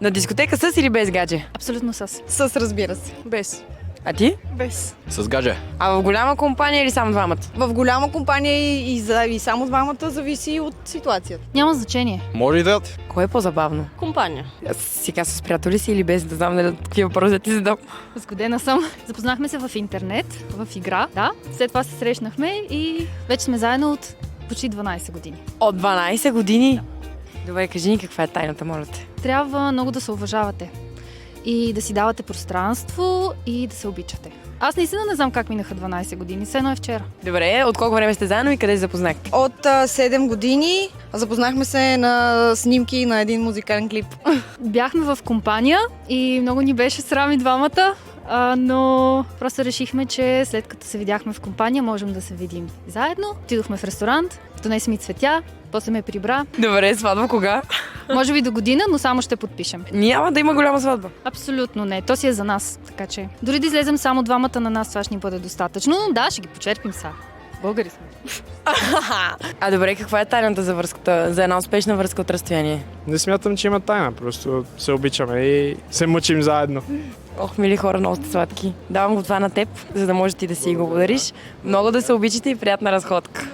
На дискотека с или без гадже? Абсолютно с. С, разбира се. Без. А ти? Без. С гадже. А в голяма компания или само двамата? В голяма компания и само двамата зависи от ситуацията. Няма значение. Може и двете. Кое е по-забавно? Компания. Аз сега с приятели си или без да знам дали какви въпроси да ти задам? Сгодена съм. Запознахме се в интернет, в игра, да. След това се срещнахме и вече сме заедно от почти 12 години. От 12 години? Добре, кажи ни каква е тайната, моля те. Трябва много да се уважавате и да си давате пространство и да се обичате. Аз наистина не знам как минаха 12 години, все едно е вчера. Добре, от колко време сте заедно и къде се запознахте? От 7 години запознахме се на снимки на един музикален клип. Бяхме в компания и много ни беше срам и двамата, но просто решихме, че след като се видяхме в компания, можем да се видим заедно. Отидохме в ресторант, донесе ми цветя, после ме прибра. Добре, сватба кога? Може би до година, но само ще подпишем. Няма да има голяма сватба. Абсолютно не. То си е за нас. Така че дори да излезем само двамата на нас, това ще ни бъде достатъчно. Но да, ще ги почерпим са. Българи сме. А добре, каква е тайната за връзката, за една успешна връзка от разстояние? Не смятам, че има тайна, просто се обичаме и се мъчим заедно. Ох, мили хора, много сте сладки. Давам го това на теб, за да можеш ти да си го подариш. Много да се обичате и приятна разходка.